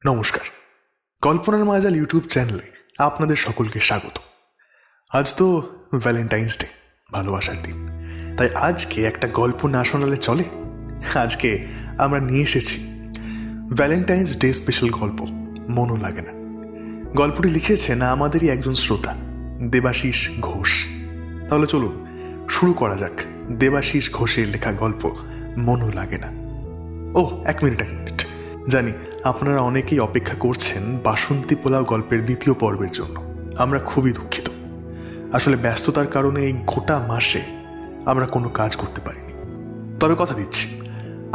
নমস্কার। কল্পনার মাজাল ইউটিউব চ্যানেলে আপনাদের সকলকে স্বাগত। আজ তো ভ্যালেন্টাইন্স ডে, ভালোবাসার দিন। তাই আজকে একটা গল্প না শোনালে চলে? আজকে আমরা নিয়ে এসেছি ভ্যালেন্টাইন্স ডে স্পেশাল গল্প, মনও লাগে না। গল্পটি লিখেছেন আমাদেরই একজন শ্রোতা, দেবাশিস ঘোষ। তাহলে চলুন শুরু করা যাক দেবাশিস ঘোষের লেখা গল্প মনও লাগে না। এক মিনিট। জানি আপনারা অনেকেই অপেক্ষা করছেন বাসন্তী পোলাও গল্পের দ্বিতীয় পর্বের জন্য। আমরা খুবই দুঃখিত। আসলে ব্যস্ততার কারণে এই গোটা মাসে আমরা কোনো কাজ করতে পারিনি। তবে কথা দিচ্ছি,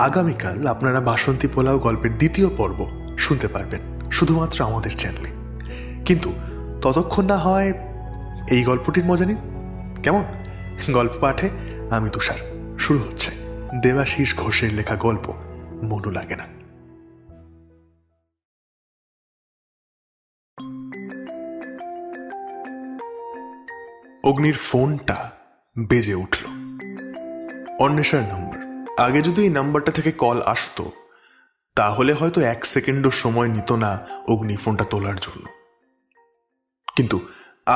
আগামীকাল আপনারা বাসন্তী পোলাও গল্পের দ্বিতীয় পর্ব শুনতে পারবেন শুধুমাত্র আমাদের চ্যানেলে। কিন্তু ততক্ষণ না হয় এই গল্পটির মজা নিন, কেমন? গল্প পাঠে আমি তুষার। শুরু হচ্ছে দেবাশিস ঘোষের লেখা গল্প মনও লাগে না। অগ্নির ফোনটা বেজে উঠল। অন্বেষার নাম্বার। আগে যদি এই নাম্বারটা থেকে কল আসতো তাহলে হয়তো 1 সেকেন্ডও সময় নিত না অগ্নি ফোনটা তোলার জন্য। কিন্তু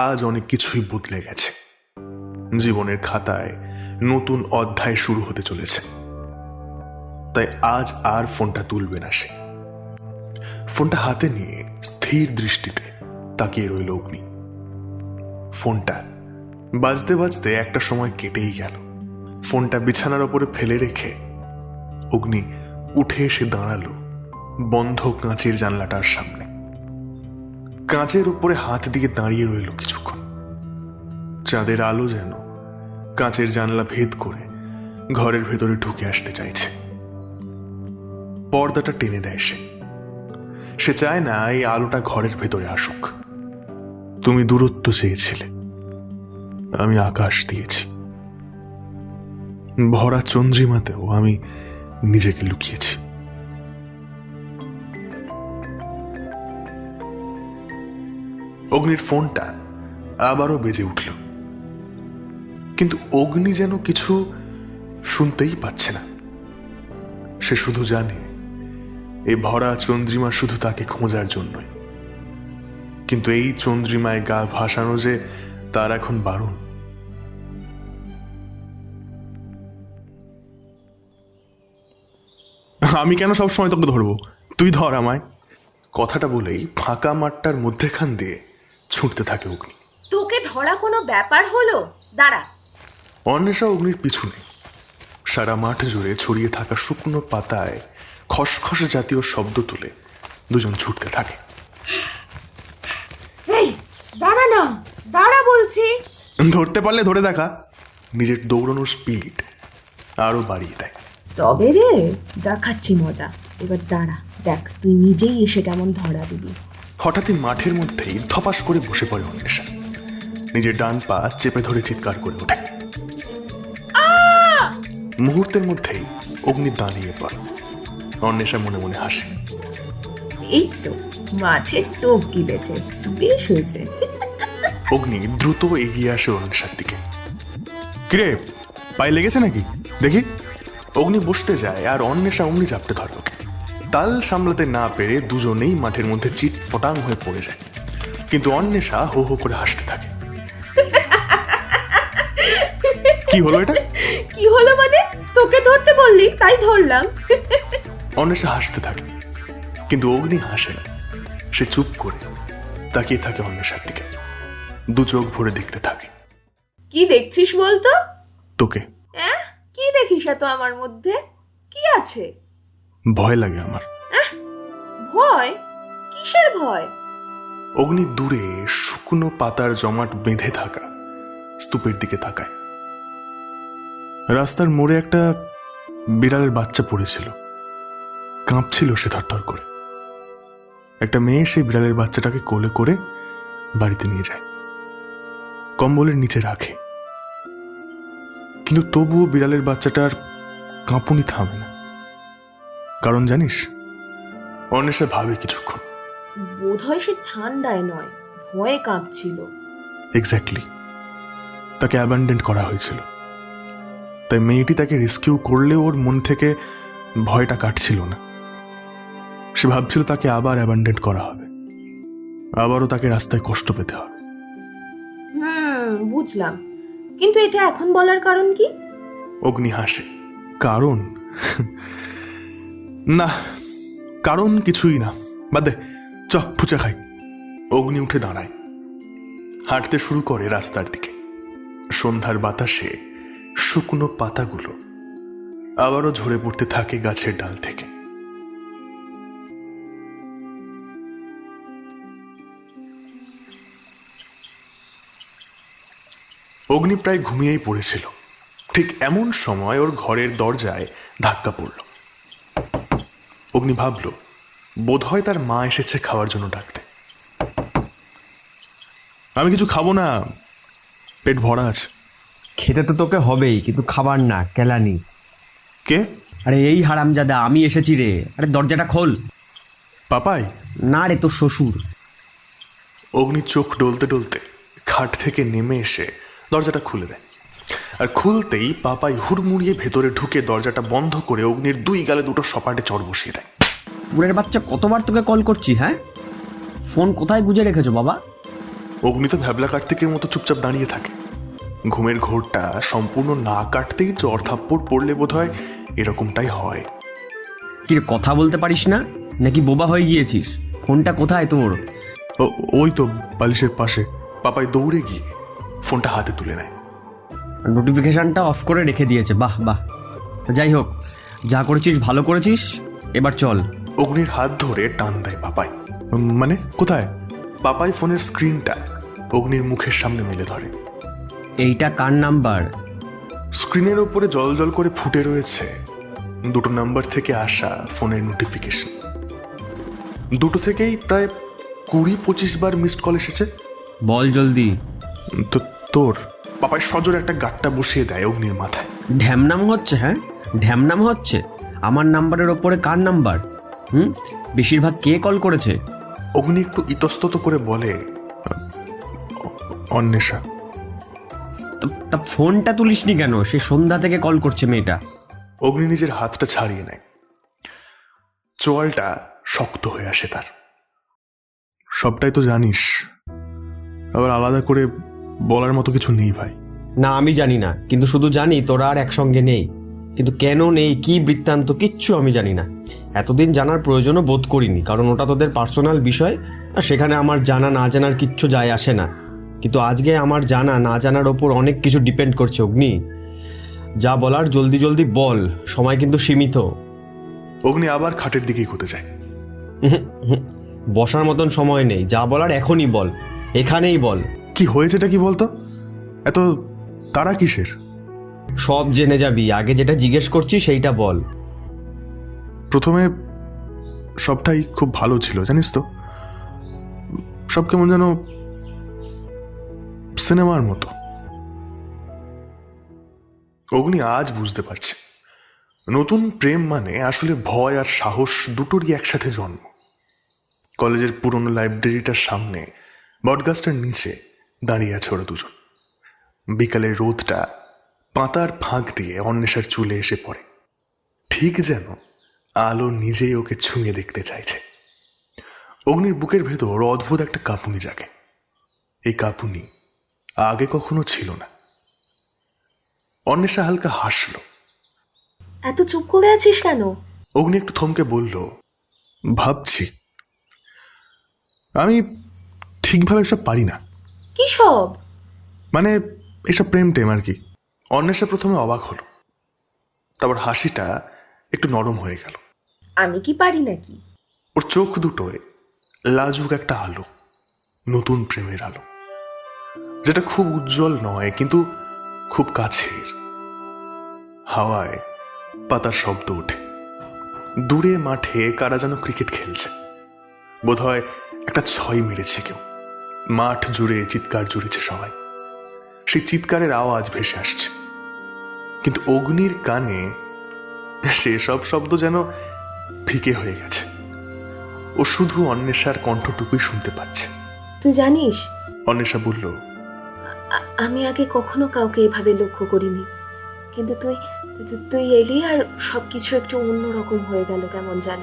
আজ অনেক কিছুই বদলে গেছে। জীবনের খাতায় নতুন অধ্যায় শুরু হতে চলেছে। তাই আজ আর ফোনটা তুলবে না সে। ফোনটা হাতে নিয়ে স্থির দৃষ্টিতে তাকিয়ে রইল অগ্নি। ফোনটা বাজতে বাজতে একটা সময় কেটেই গেল। ফোনটা বিছানার ওপরে ফেলে রেখে অগ্নি উঠে এসে দাঁড়ালো বন্ধ কাঁচের জানলাটার সামনে। কাঁচের উপরে হাত দিয়ে দাঁড়িয়ে রইল কিছুক্ষণ। চাঁদের আলো যেন কাঁচের জানলা ভেদ করে ঘরের ভেতরে ঢুকে আসতে চাইছে। পর্দাটা টেনে দেয় সে চায় না এই আলোটা ঘরের ভেতরে আসুক। তুমি দূরত্ব চেয়েছিলে, আমি আকাশ দিয়েছি। ভরা চন্দ্রিমাতেও আমি নিজেকে লুকিয়েছি। অগ্নির ফোনটা আবারও বেজে উঠল, কিন্তু অগ্নি যেন কিছু শুনতেই পাচ্ছে না। সে শুধু জানে এই ভরা চন্দ্রিমা শুধু তাকে খোঁজার জন্যই। কিন্তু এই চন্দ্রিমায় গা ভাসানো যে তার এখন বারণ। আমি কেন সবসময় তোকে ধরবো, তুই ধর আমায়। কথাটা বলেই ফাঁকা মাঠটার মধ্যেখান দিয়ে ছুটতে থাকে অগ্নি। তোকে ধরা কোনো ব্যাপার হলো? দাঁড়া। অন্বেষা অগ্নির পিছু নেই। সারা মাঠ জুড়ে ছড়িয়ে থাকা শুকনো পাতায় খসখস জাতীয় শব্দ তুলে দুজন ছুটতে থাকে। এই দাঁড়া না, দাঁড়া বলছি। ধরতে পারলে ধরে দেখা। নিজের দৌড়ানোর স্পিড আরো বাড়িয়ে দেয়। তবে রে, দেখাচ্ছি মজা। এবার দাঁড়া, দেখ তুই নিজেই এসে কেমন ধরা দিবি। হঠাৎই মাঠের মধ্যেই ধপাস করে বসে পড়ে অন্বেষা। নিজের ডান পা চেপে ধরে চিৎকার করে ওঠে। মুহূর্তের মধ্যেই অগ্নি দাঁড়িয়ে পড়ে। অন্বেষা মনে মনে হাসে। এই তো মাছের টোপ গিলেছে, বেশ হয়েছে। অগ্নি দ্রুত এগিয়ে আসে অন্বেষার দিকে। কিরে, পায়ে লেগেছে নাকি দেখি? অগ্নি বসতে যায় আর অন্বেষা অমনি চাপটে ধরে ওকে। তাল সামলাতে না পেরে দুজনেই মাঠের মধ্যে চিট পটাং হয়ে পড়ে যায়। কিন্তু অন্বেষা হো হো করে হাসতে থাকে। কি হলো এটা? কি হলো মানে? তোকে ধরতে বললি তাই ধরলাম। অন্বেষা হাসতে থাকে, কিন্তু অগ্নি হাসে না। সে চুপ করে তাকিয়ে থাকে অন্বেষার দিকে, দু চোখ ভরে দেখতে থাকে। কি দেখছিস বলতো? তোকে। কি দেখিস এত আমার মধ্যে? কি আছে? ভয় লাগে আমার। ভয়? কিসের ভয়? অগ্নি দূরে শুকনো পাতার জমাট বেঁধে থাকা স্তূপের দিকে তাকায়। রাস্তার মোড়ে একটা বিড়ালের বাচ্চা পড়েছিল, কাঁপছিল সে থরথর করে। একটা মেয়ে সেই বিড়ালের বাচ্চাটাকে কোলে করে বাড়িতে নিয়ে যায়, কম্বলের নিচে রাখে। কিন্তু তবুও বিড়ালের বাচ্চাটার কাঁপুনি থামে না। কারণ জানিস? অন্বেষা ভাবে কিছুক্ষণ। বোধহয় সে ঠান্ডায় নয়, ভয়ে কাঁপছিল। এক্স্যাক্টলি, তাকে অ্যাবান্ডেন্ট করা হয়েছিল। তাই মেয়েটি তাকে রেস্কিউ করলে ওর মন থেকে ভয়টা কাটছিল না। সে ভাবছিল তাকে আবার অ্যাবান্ডেন্ট করা হবে, আবারও তাকে রাস্তায় কষ্ট পেতে হবে। বুঝলাম, কিন্তু এটা এখন বলার কারণ কি? অগ্নি হাসে। কারণ? না, কারণ কিছুই না, বাদ দে, চ ফুচা খাই। অগ্নি উঠে দাঁড়ায়, হাঁটতে শুরু করে রাস্তার দিকে। সন্ধ্যার বাতাসে শুকনো পাতাগুলো আবারও ঝরে পড়তে থাকে গাছের ডাল থেকে। অগ্নি প্রায় ঘুমিয়েই পড়েছিল। ঠিক এমন সময় ওর ঘরের দরজায় ধাক্কা পড়ল। অগ্নি ভাবল বোধহয় তার মা এসেছে খাওয়ার জন্য ডাকতে। আমি কিছু খাবো না, পেট ভরা আছে। খেতে তো তোকে হবেই, কিন্তু খাবার না, কেলানি। কে? আরে এই হারামজাদা, আমি এসেছি রে। আরে দরজাটা খোল। পাপাই? না রে, তোর শ্বশুর। অগ্নি চোখ ডলতে ডলতে খাট থেকে নেমে এসে দরজাটা খুলে দেয়। আর খুলতেই পাপাই হুড়মুড়িয়ে ভেতরে ঢুকে দরজাটা বন্ধ করে অগ্নির 2 গালে 2 সপাটে চড় বসিয়ে দেয়। বুড়ের বাচ্চা, কতবার তোকে কল করছি, হ্যাঁ? ফোন কোথায় গুজে রেখেছো বাবা? অগ্নি তো ভ্যাবলা কার্তিকের মতো চুপচাপ দাঁড়িয়ে থাকে। ঘুমের ঘোরটা সম্পূর্ণ না কাটতেই চড় থাপ্পড় পড়লে বোধহয় এরকমটাই হয়। কি রে, কথা বলতে পারিস না নাকি বোবা হয়ে গিয়েছিস? ফোনটা কোথায় তোর? ওই তো বালিশের পাশে। পাপাই দৌড়ে গিয়ে ফোনটা হাতে তুলে নেয়। নোটিফিকেশনটা অফ করে রেখে দিয়েছে। বাহ বাহ, যাই হোক, যা করেছিস ভালো করেছিস। এবার চল। অগ্নির হাত ধরে টান দেয় পাপাই। মানে কোথায়? পাপাই ফোনের স্ক্রিনটা অগ্নির মুখের সামনে মেলে ধরে। এইটা কার নাম্বার? স্ক্রিনের ওপরে জল জল করে ফুটে রয়েছে 2 নাম্বার থেকে আসা ফোনের নোটিফিকেশন। 2 থেকেই প্রায় 20-25 বার মিসড কল এসেছে। বল জলদি। তো তোর? পাপাই সজোরে একটা গাট্টা বসিয়ে দেয় অগ্নির মাথায়। ঢ্যামনাম হচ্ছে? হ্যাঁ, ঢ্যামনাম হচ্ছে? আমার নাম্বারের ওপরে কার নাম্বার? বেশিরভাগ কে কল করেছে? অগ্নি একটু ইতস্তত করে বলে, অন্বেষা। তা ফোনটা তুলিসনি কেন? সে সন্ধ্যা থেকে কল করছে মেয়েটা। অগ্নি নিজের হাতটা ছাড়িয়ে নেয়। চোয়ালটা শক্ত হয়ে আসে তার। সবটাই তো জানিস, আবার আলাদা করে বলার মতো কিছু নেই ভাই। না, আমি জানি না, কিন্তু শুধু জানি তোরা আর একসঙ্গে নেই। কিন্তু কেন নেই, কি বৃত্তান্ত, কিচ্ছু আমি জানি না। এতদিন জানার প্রয়োজনও বোধ করিনি, কারণ ওটা তোদের পার্সোনাল বিষয়, আর সেখানে আমার জানা না জানার কিচ্ছু যায় আসে না। কিন্তু আজকে আমার জানা না জানার ওপর অনেক কিছু ডিপেন্ড করছে অগ্নি। যা বলার জলদি জলদি বল, সময় কিন্তু সীমিত। অগ্নি আবার খাটের দিকেই ঘুরতে যায়। বসার মতন সময় নেই, যা বলার এখনই বল, এখানেই বল। কি হয়েছেটা কি বলতো? এত তারা কিসের? সব জেনে যাবি, আগে যেটা জিজ্ঞেস করছি সেইটা বল। প্রথমে সবটাই খুব ভালো ছিল, জানিস তো। সব কেমন যেন সিনেমার মতো। অগ্নি আজ বুঝতে পারছে নতুন প্রেম মানে আসলে ভয় আর সাহস দুটোরই একসাথে জন্ম। কলেজের পুরনো লাইব্রেরিটার সামনে বটগাছটার নিচে দাঁড়িয়ে আছে ওরা দুজন। বিকালের রোদটা পাতার ফাঁক দিয়ে অন্বেষার চুলে এসে পড়ে, ঠিক যেন আলো নিজেই ওকে ছুঁয়ে দেখতে চাইছে। অগ্নির বুকের ভেতর অদ্ভুত একটা কাঁপুনি জাগে। এই কাঁপুনি আগে কখনো ছিল না। অন্বেষা হালকা হাসল। এত চুপ করে আছিস কেন? অগ্নি একটু থমকে বলল, ভাবছি। আমি ঠিকভাবে এসব পারি না। কি সব? মানে এসব প্রেম টেম আর কি। অন্বেষা প্রথমে অবাক হলো, তারপর হাসিটা একটু নরম হয়ে গেল। আমি কি পারি নাকি? ওর চোখ দুটোয় লাজুক একটা আলো, নতুন প্রেমের আলো, যেটা খুব উজ্জ্বল নয় কিন্তু খুব কাছের। হাওয়ায় পাতার শব্দ ওঠে। দূরে মাঠে কারা যেন ক্রিকেট খেলছে। বোধহয় একটা 6 মেরেছে কেউ। মাঠ জুড়ে চিৎকার জুড়েছে সবাই। সেই চিৎকারের আওয়াজ ভেসে আসছে, কিন্তু অগ্নির কানে সেসব শব্দ যেন ফিকে হয়ে গেছে। ও শুধু অন্বেষার কণ্ঠটুকুই শুনতে পাচ্ছে। তুই জানিস, অন্বেষা বলল, আমি আগে কখনো কাউকে এভাবে লক্ষ্য করিনি, কিন্তু তুই তুই এলি আর সবকিছু একটু অন্যরকম হয়ে গেল কেমন যেন।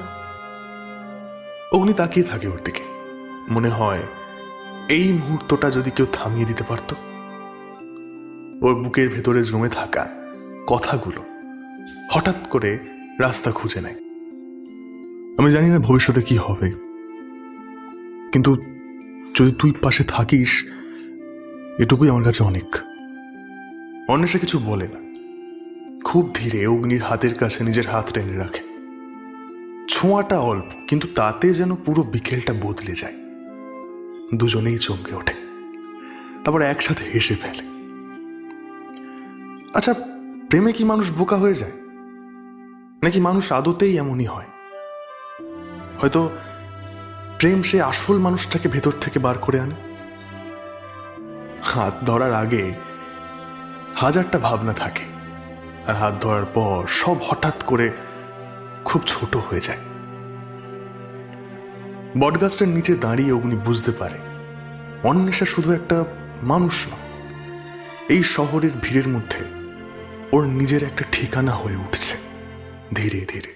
অগ্নি তাকিয়ে থাকে ওর দিকে। মনে হয় এই মুহূর্তটা যদি কেউ থামিয়ে দিতে পারত। ওর বুকের ভেতরে জমে থাকা কথাগুলো হঠাৎ করে রাস্তা খুঁজে নেয়। আমি জানি না ভবিষ্যতে কি হবে, কিন্তু যদি তুই পাশে থাকিস এটুকুই আমার কাছে অনেক। অন্বেষা কিছু বলে না, খুব ধীরে অগ্নির হাতের কাছে নিজের হাত টেনে রাখে। ছোঁয়াটা অল্প, কিন্তু তাতে যেন পুরো বিকেলটা বদলে যায়। দুজনেই চমকে ওঠে, তারপর একসাথে হেসে ফেলে। আচ্ছা, প্রেমে কি মানুষ বোকা হয়ে যায়, নাকি মানুষ আদতেই এমনই হয়? হয়তো প্রেম সে আসল মানুষটাকে ভেতর থেকে বার করে আনে। হাত ধরার আগে হাজারটা ভাবনা থাকে, আর হাত ধরার পর সব হঠাৎ করে খুব ছোট হয়ে যায়। বটগাছটার নিচে দাঁড়িয়ে অগ্নি বুঝতে পারে অন্বেষা শুধু একটা মানুষ নয়, এই শহরের ভিড়ের মধ্যে ওর নিজের একটা ঠিকানা হয়ে উঠছে ধীরে ধীরে।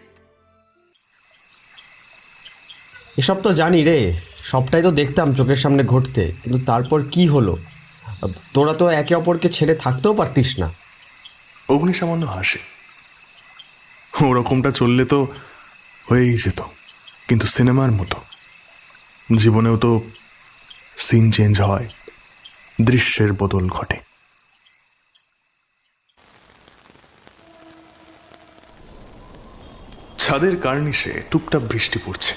এসব তো জানি রে, সবটাই তো দেখতাম চোখের সামনে ঘটতে, কিন্তু তারপর কি হলো? তোরা তো একে অপরকে ছেড়ে থাকতেও পারতিস না। অগ্নি সামান্য হাসে। ওরকমটা চললে তো হয়েই যেত, কিন্তু সিনেমার মতো জীবনেও তো সিন চেঞ্জ হয়, দৃশ্যের বদল ঘটে। ছাদের কার্নিশে টুপটাপ বৃষ্টি পড়ছে।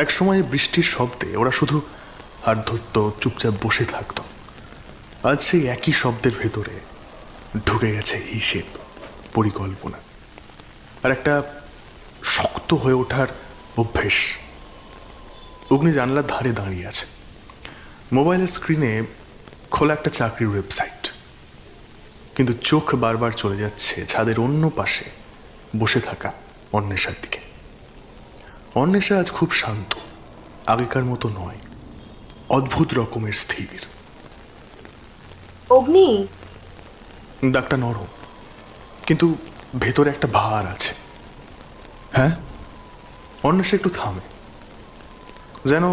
এক সময় বৃষ্টির শব্দে ওরা শুধু হাত ধরত, চুপচাপ বসে থাকত। আজ সেই একই শব্দের ভেতরে ঢুকে গেছে হিসেব, পরিকল্পনা, আর একটা শক্ত হয়ে ওঠার অভ্যেস। অগ্নি জানলার ধারে দাঁড়িয়ে আছে, মোবাইলের স্ক্রিনে খোলা একটা চাকরির ওয়েবসাইট, কিন্তু চোখ বারবার চলে যাচ্ছে ছাদের অন্য পাশে বসে থাকা অন্বেষার দিকে। অন্বেষা আজ খুব শান্ত, আগেকার মতো নয়, অদ্ভুত রকমের স্থির। অগ্নি, ডাকটা নরম, কিন্তু ভেতরে একটা ভার আছে। হ্যাঁ? অন্বেষা একটু থামে, যেন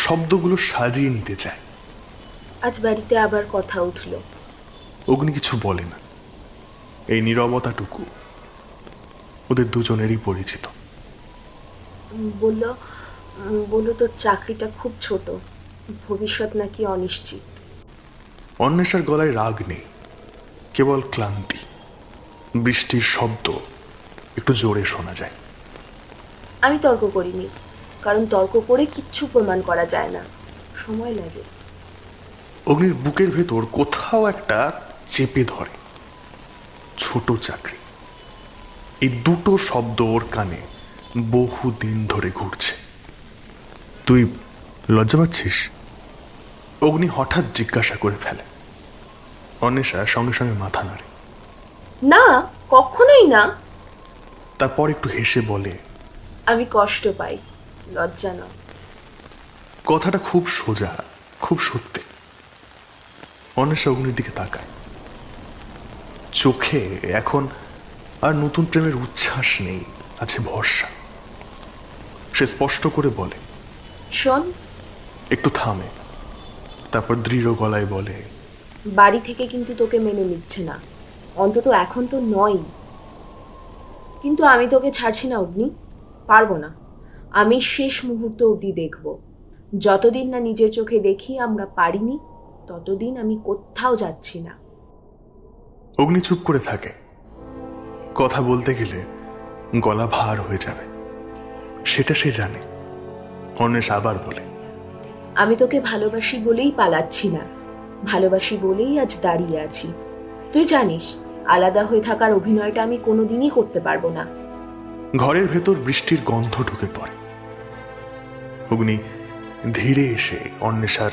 শব্দগুলো সাজিয়ে নিতে চায়। আজ বাড়িতে আবার কথা উঠল। অগ্নি কিছু বলে না। এই নীরবতাটুকু ওদের দুজনেরই পরিচিত। বললো তোর চাকরিটা খুব ছোট, ভবিষ্যৎ নাকি অনিশ্চিত। অন্বেষার গলায় রাগ নেই, কেবল ক্লান্তি। বৃষ্টির শব্দ একটু জোরে শোনা যায়। আমি তর্ক করিনি, কারণ তর্ক করে কিচ্ছু প্রমাণ করা যায় না, সময় লাগে। অগ্নির বুকের ভেতর কোথাও একটা চেপে ধরে। ছোট চাকরি, এই দুটো শব্দ ওর কানে বহুদিন ধরে ঘুরছে। তুই লজ্জা পাচ্ছিস? অগ্নি হঠাৎ জিজ্ঞাসা করে ফেলে। অন্বেষা সঙ্গে সঙ্গে মাথা নাড়ে। না, কখনোই না। তারপর একটু হেসে বলে, আমি কষ্ট পাই, লজ্জা না। কথাটা খুব সোজা, খুব সত্যি। অন্বেষা অগ্নির দিকে তাকায়। চোখে এখন আর নতুন প্রেমের উচ্ছ্বাস নেই, আছে ভরসা। সে স্পষ্ট করে বলে, শোন। একটু থামে, তারপর দৃঢ় গলায় বলে, বাড়ি থেকে কিন্তু তোকে মেনে নিচ্ছে না, অন্তত এখন তো নয়। কিন্তু আমি তোকে ছাড়ছি না অগ্নি, পারবো না। আমি শেষ মুহূর্ত অবধি দেখব। যতদিন না নিজের চোখে দেখি আমরা পারিনি, ততদিন আমি কোথাও যাচ্ছি না। অগ্নি চুপ করে থাকে। কথা বলতে গেলে গলা ভার হয়ে যাবে, সেটা সে জানে। অন্বেষা আবার বলে, আমি তোকে ভালোবাসি বলেই পালাচ্ছি না, ভালোবাসি বলেই আজ দাঁড়িয়ে আছি। তুই জানিস, আলাদা হয়ে থাকার অভিনয়টা আমি কোনোদিনই করতে পারবো না। ঘরের ভেতর বৃষ্টির গন্ধ ঢুকে পড়ে। অগ্নি ধীরে এসে অন্বেষার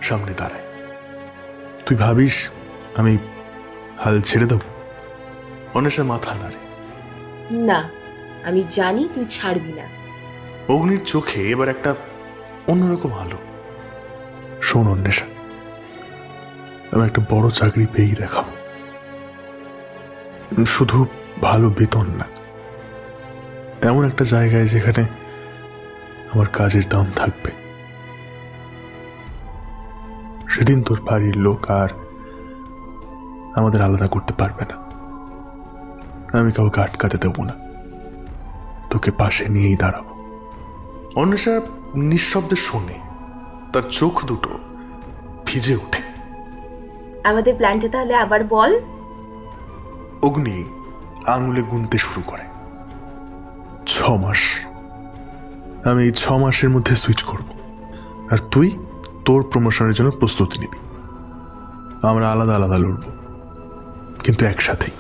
সামনে দাঁড়ায়। তুই ভাবিস আমি হাল ছেড়ে দেব? অন্বেষা মাথা নাড়ে। না, আমি জানি তুই ছাড়বি না। অগ্নির চোখে এবার একটা অন্যরকম আলো। শোন অন্বেষা, আমি একটা বড় চাকরি পেয়েই দেখাবো। শুধু ভালো বেতন না, এমন একটা জায়গায় যেখানে আমার কাজের দাম থাকবে। সেদিন তোর বাড়ির লোক আর আমাদের আলাদা করতে পারবে না। আমি কাউকে আটকাতে দেবো না, তোকে পাশে নিয়েই দাঁড়াবো। অন্বেষা নিঃশব্দে শোনে, তার চোখ দুটো ভিজে ওঠে। আমাদের প্ল্যানটা তাহলে আবার বল। অগ্নি আঙুলে গুনতে শুরু করে। 6 মাস। আমি এই 6 মাসের মধ্যে সুইচ করব, আর তুই তোর প্রমোশনের জন্য প্রস্তুতি নিবি। আমরা আলাদা আলাদা লড়ব, কিন্তু একসাথেই।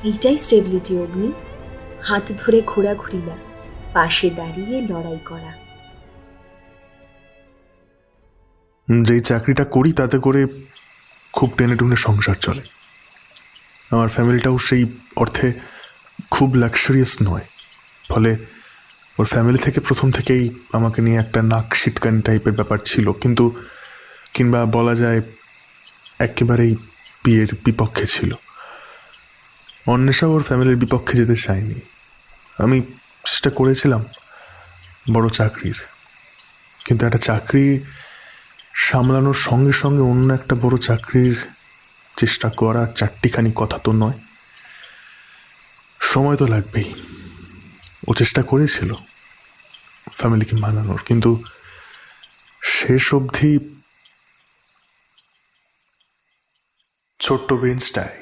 এইটাই স্টেবিলিটি অগ্নি, হাত ধরে ঘোরাঘুরি না, পাশে দাঁড়িয়ে লড়াই করা। যেই চাকরিটা করি তাতে করে খুব টেনে টুনে সংসার চলে। আমার ফ্যামিলিটাও সেই অর্থে খুব লাক্সারিয়াস নয়, ফলে ওর ফ্যামিলি থেকে প্রথম থেকেই আমাকে নিয়ে একটা নাক সিটকানি টাইপের ব্যাপার ছিল, কিন্তু কিংবা বলা যায় একেবারেই বিয়ের বিপক্ষে ছিল। অন্বেষা ওর ফ্যামিলির বিপক্ষে যেতে চায়নি। আমি চেষ্টা করেছিলাম বড় চাকরির, কিন্তু একটা চাকরি সামলানোর সঙ্গে সঙ্গে অন্য একটা বড় চাকরির চেষ্টা করা 4টিখানি কথা তো নয়, সময় তো লাগবেই। ও চেষ্টা করেছিল ফ্যামিলিকে মানানোর, কিন্তু শেষ অবধি ছোট্ট বেঞ্চটায়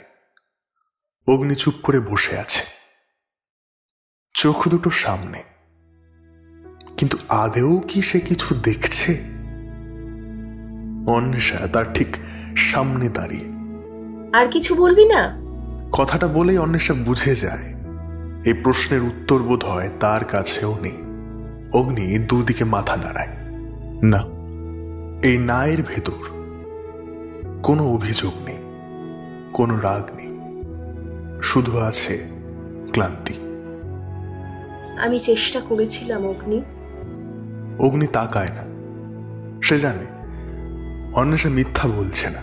অগ্নি চুপ করে বসে আছে, চোখ দুটো সামনে। কিন্তু আদেও কি সে কিছু দেখছে? অন্বেষা তার ঠিক সামনে দাঁড়িয়ে। আর কিছু বলবি না? কথাটা বলেই অন্বেষা বুঝে যায় এই প্রশ্নের উত্তর বোধ হয় তার কাছেও নেই। অগ্নি দুদিকে মাথা নাড়ায়। না, এই নায়ের ভেতর কোনো অভিযোগ নেই, কোনো রাগ নেই, শুধু আছে ক্লান্তি। আমি চেষ্টা করেছিলাম অগ্নি। অগ্নি তাকায় না, সে জানে অন্বেষা মিথ্যা বলছে না।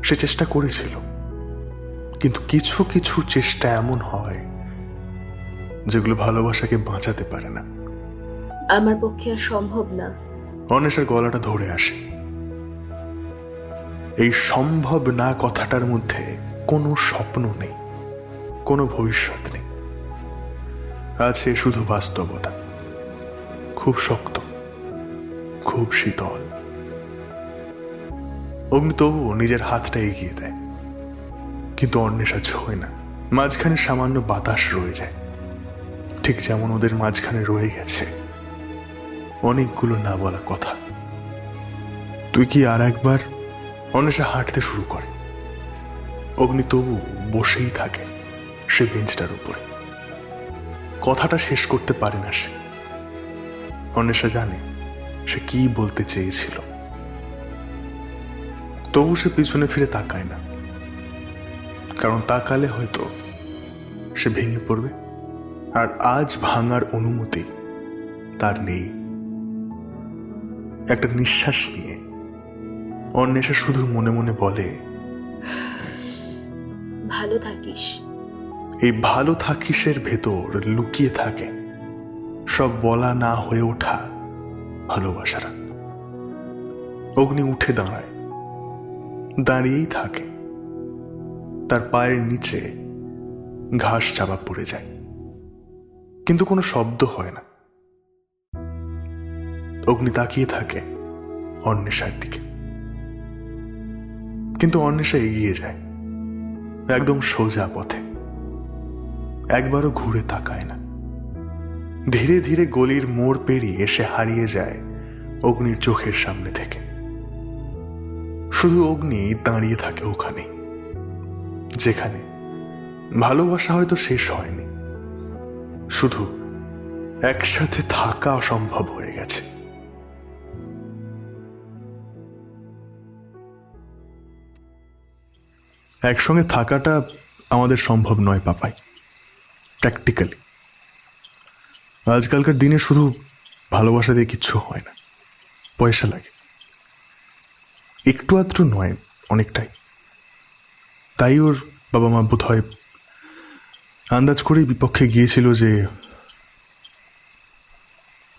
সে চেষ্টা করেছিল, কিন্তু কিছু কিছু চেষ্টা এমন হয় যেগুলো ভালোবাসাকে বাঁচাতে পারে না। আমার পক্ষে আর সম্ভব না। অন্বেষার গলাটা ধরে আসে। এই সম্ভব না কথাটার মধ্যে কোনো স্বপ্ন নেই, কোনো ভবিষ্যৎ নেই, আছে শুধু বাস্তবতা। খুব শক্ত, খুব শীতল। অগ্নি তবুও নিজের হাতটা এগিয়ে দেয়, কিন্তু অন্বেষা ছোঁয় না। মাঝখানে সামান্য বাতাস রয়ে যায়, ঠিক যেমন ওদের মাঝখানে রয়ে গেছে অনেকগুলো না বলা কথা। তুই কি আর একবার? অন্বেষা হাঁটতে শুরু করে। অগ্নি তবু বসেই থাকে সে বেঞ্চটার উপরে। কথাটা শেষ করতে পারে না সে। অন্বেষা জানে সে কি বলতে চেয়েছিল, তবু সে পিছনে ফিরে তাকায় না, কারণ তাকালে হয়তো সে ভেঙে পড়বে, আর আজ ভাঙার অনুমতি তার নেই। একটা নিঃশ্বাস নিয়ে অন্বেষা শুধু মনে মনে বলে, ভালো থাকিস। এই ভালো থাকিসের ভেতর লুকিয়ে থাকে সব বলা না হয়ে ওঠা ভালোবাসারা। অগ্নি উঠে দাঁড়ায়, দাঁড়িয়েই থাকে। তার পায়ের নিচে ঘাস চাপা পড়ে যায়, কিন্তু কোনো শব্দ হয় না। অগ্নি তাকিয়ে থাকে অন্বেষার দিকে, কিন্তু অন্বেষা এগিয়ে যায় একদম সোজা পথে, একবারও ঘুরে তাকায় না। ধীরে ধীরে গলির মোড় পেরিয়ে এসে হারিয়ে যায় অগ্নির চোখের সামনে থেকে। শুধু অগ্নি দাঁড়িয়ে থাকে ওখানে, যেখানে ভালোবাসা হয়তো শেষ হয়নি, শুধু একসাথে থাকা অসম্ভব হয়ে গেছে। একসঙ্গে থাকাটা আমাদের সম্ভব নয় পাপাই, প্র্যাকটিক্যালি। আজকালকার দিনে শুধু ভালোবাসা দিয়ে কিচ্ছু হয় না, পয়সা লাগে। একটু আধটু নয়, অনেকটাই। তাই ওর বাবা মা বোধ হয় আন্দাজ করেই বিপক্ষে গিয়েছিল যে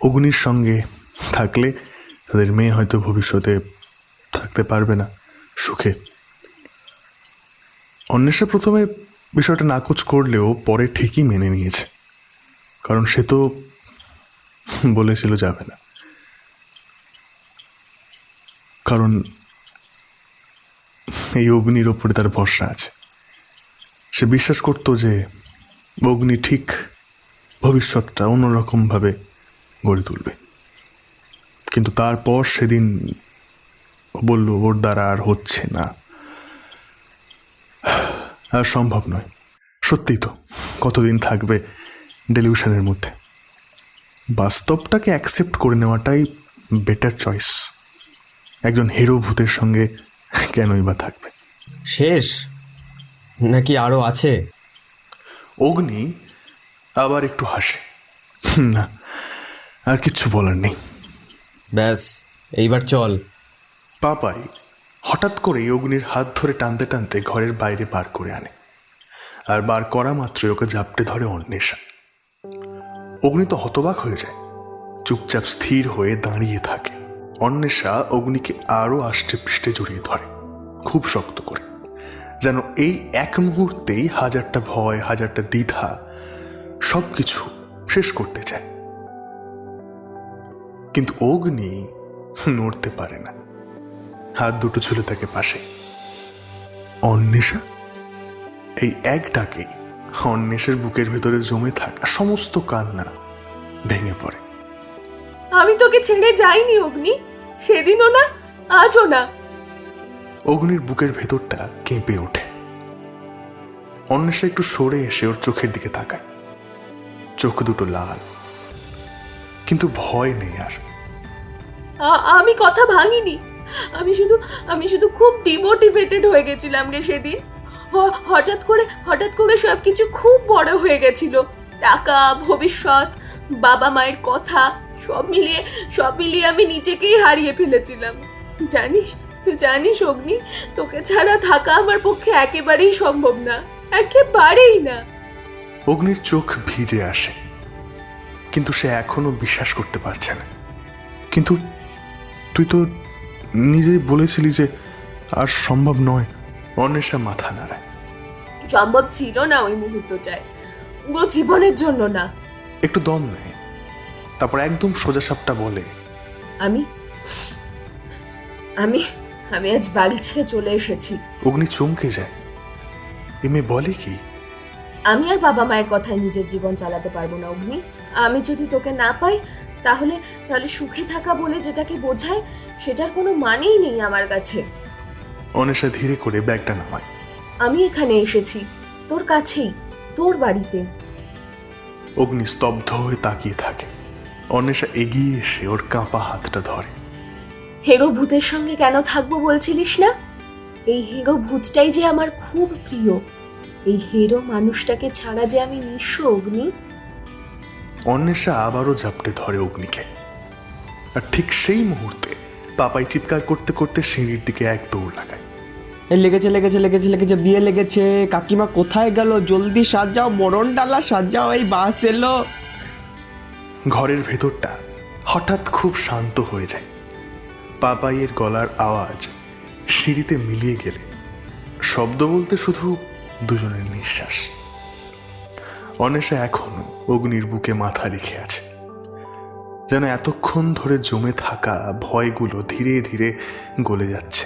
অগ্নির সঙ্গে থাকলে তাদের মেয়ে হয়তো ভবিষ্যতে থাকতে পারবে না সুখে। অন্বেষা প্রথমে বিষয়টা নাকচ করলেও পরে ঠিকই মেনে নিয়েছে, কারণ সে তো বলেছিল যাবে না। কারণ এই অগ্নির ওপরে তার ভরসা আছে। সে বিশ্বাস করত যে অগ্নি ঠিক ভবিষ্যৎটা অন্যরকমভাবে গড়ে তুলবে। কিন্তু তারপর সেদিন বলল ওর দ্বারা আর হচ্ছে না, আর সম্ভব নয়। সত্যিই তো, কতদিন থাকবে ডেলিউশনের মধ্যে? বাস্তবটাকে অ্যাকসেপ্ট করে নেওয়াটাই বেটার চয়েস। একজন হিরো ভূতের সঙ্গে কেনই বা থাকবে? শেষ নাকি আরও আছে? অগ্নি আবার একটু হাসে। না, আর কিচ্ছু বলার নেই। ব্যাস, এইবার চল। পাপাই হঠাৎ করে অগ্নির হাত ধরে টানতে টানতে ঘরের বাইরে বার করে আনে, আর বার করা মাত্রই ওকে জাপটে ধরে অন্বেষা। অগ্নি তো হতবাক হয়ে যায়, চুপচাপ স্থির হয়ে দাঁড়িয়ে থাকে। অন্বেষা অগ্নিকে আরও আষ্টে পৃষ্ঠে জড়িয়ে ধরে, খুব শক্ত করে, যেন এই এক মুহূর্তেই হাজারটা ভয়, হাজারটা দ্বিধা সব কিছু শেষ করতে চায়। কিন্তু অগ্নি নড়তে পারে না, হাত দুটো ঝুলে থাকে পাশে। অন্বেষা, এই এক ডাকেই অন্বেষের বুকের ভেতরে জমে থাকা সমস্ত কান্না ভেঙে পড়ে। আমি তোকে ছেড়ে যাইনি অগ্নি, সেদিনও না, আজও না। অগ্নির বুকের ভেতরটা কেঁপে ওঠে। অন্বেষা একটু সরে এসে ওর চোখের দিকে তাকায়। চোখ দুটো লাল, কিন্তু ভয় নেই আর। আমি কথা ভাঙিনি, আমি শুধু খুব ডিমোটিভেটেড হয়ে গেছিলাম গে সেদিন। হঠাৎ করে সবকিছু খুব বড় হয়ে গেছিল। টাকা, ভবিষ্যৎ, বাবা মায়ের কথা, সব মিলিয়ে আমি নিজেকেই হারিয়ে ফেলেছিলাম। তুই জানিস অগ্নি, তোকে ছাড়া থাকা আমার পক্ষে একেবারেই সম্ভব না, একেবারেই না। অগ্নির চোখ ভিজে আসে, কিন্তু সে এখনো বিশ্বাস করতে পারছে না। কিন্তু তুই তো নিজেই বলেছিলি যে আর সম্ভব নয়। অন্বেষা মাথা নাড়ায়। সম্ভব ছিল না ওই মুহূর্তটায়, পুরো জীবনের জন্য না। একটু দম নেয়, তারপর একদম সোজাসাপটা বলে, আমি আমি আমি আজ বাড়ি ছেড়ে চলে এসেছি। অগ্নি চমকে যায়। এ মেয়ে বলে কি? আমি আর বাবা মায়ের কথায় নিজের জীবন চালাতে পারবো না অগ্নি। আমি যদি তোকে না পাই, তাহলে সুখে থাকা বলে যেটাকে বোঝায়, সেটার কোনো মানেই নেই আমার কাছে। অন্বেষা ধীরে করে ব্যাগটা নামায়। আমি এখানে এসেছি তোর কাছেই, তোর বাড়িতে। অগ্নি স্তব্ধ হয়ে তাকিয়ে থাকে। অন্বেষা এগিয়ে এসে ওর কাঁপা হাতটা ধরে। হেরো ভূতের সঙ্গে কেন থাকবো বলছিলিস না? এই হেরো ভূতটাই যে আমার খুব প্রিয়। এই হেরো মানুষটাকে ছাড়া যে আমি নিঃস্ব অগ্নি। অন্বেষা আবারও ঝাপটে ধরে অগ্নিকে, আর ঠিক সেই মুহূর্তে পাপাই চিৎকার করতে করতে সিঁড়ির দিকে এক দৌড় লাগায়। লেগেছে, বিয়ে লেগেছে। কাকিমা কোথায় গেল? জলদি সাজাও, মরণ ডালা সাজাও, এই বাস এলো। ঘরের ভেতরটা হঠাৎ খুব শান্ত হয়ে যায়। পাপাইয়ের গলার আওয়াজ সিঁড়িতে মিলিয়ে গেলে শব্দ বলতে শুধু দুজনের নিঃশ্বাস। অন্বেষা এখনো অগ্নির বুকে মাথা রেখে আছে, যেন এতক্ষণ ধরে জমে থাকা ভয়গুলো ধীরে ধীরে গলে যাচ্ছে।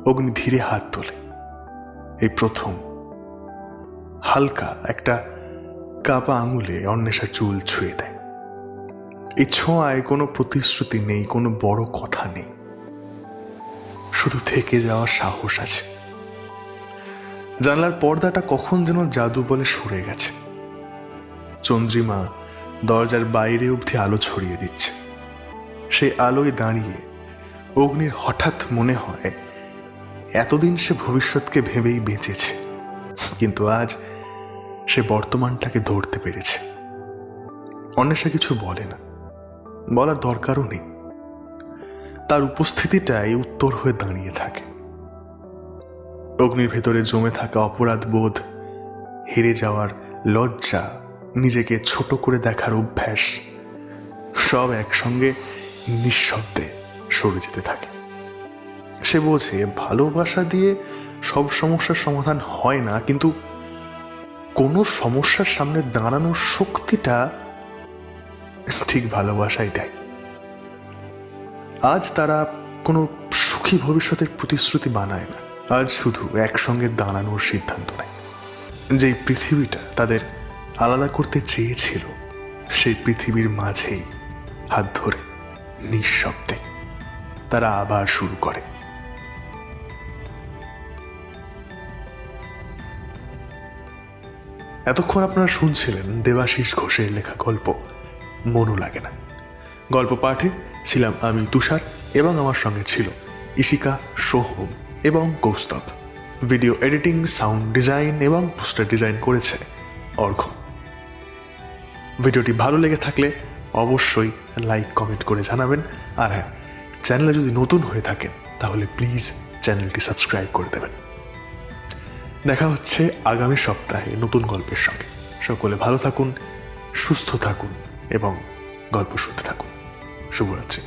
অগ্নি ধীরে হাত তোলে। এই প্রথম হালকা একটা কাপা আঙুলে অন্বেষার চুল ছুঁয়ে দেয়। এই ছোঁয়ায় কোনো প্রতিশ্রুতি নেই, কোনো বড় কথা নেই, শুধু থেকে যাওয়ার সাহস আছে। জানলার পর্দাটা কখন যেন জাদু বলে সরে গেছে। চন্দ্রিমা দরজার বাইরে অবধি আলো ছড়িয়ে দিচ্ছে। সেই আলোয় দাঁড়িয়ে অগ্নির হঠাৎ মনে হয় এতদিন সে ভবিষ্যৎকে ভেবেই বেঁচেছে, কিন্তু আজ সে বর্তমানটাকে ধরতে পেরেছে। অন্বেষা কিছু বলে না, বলার দরকারও নেই। তার উপস্থিতিটাই উত্তর হয়ে দাঁড়িয়ে থাকে। অগ্নির ভেতরে জমে থাকা অপরাধ বোধ, হেরে যাওয়ার লজ্জা, নিজেকে ছোট করে দেখার অভ্যাস সব একসঙ্গে নিঃশব্দে সরে যেতে থাকে। সে বোঝে ভালোবাসা দিয়ে সব সমস্যার সমাধান হয় না, কিন্তু কোনো সমস্যার সামনে দাঁড়ানোর শক্তিটা ঠিক ভালোবাসাই দেয়। আজ তারা কোনো সুখী ভবিষ্যতের প্রতিশ্রুতি বানায় না, আজ শুধু একসঙ্গে দাঁড়ানোর সিদ্ধান্ত নেয়। যেই পৃথিবীটা তাদের আলাদা করতে চেয়েছিল সেই পৃথিবীর মাঝেই হাত ধরে নিঃশব্দে তারা আবার শুরু করে। এতক্ষণ আপনারা শুনছিলেন দেবাশিস ঘোষের লেখা গল্প মনও লাগে না। গল্প পাঠে ছিলাম আমি তুষার, এবং আমার সঙ্গে ছিল ইশিকা, সোহম এবং Kaustav. Video editing, sound design এবং পোস্টার ডিজাইন করেছে অর্ঘ। ভিডিওটি ভালো লেগে থাকলে অবশ্যই লাইক কমেন্ট করে জানাবেন। আর হ্যাঁ, চ্যানেলে যদি নতুন হয়ে থাকেন তাহলে প্লিজ চ্যানেলটি সাবস্ক্রাইব করে দেবেন। দেখা হচ্ছে আগামী সপ্তাহে নতুন গল্পের সঙ্গে। সকলে ভালো থাকুন, সুস্থ থাকুন এবং গল্প শুনতে থাকুন। শুভরাত্রি।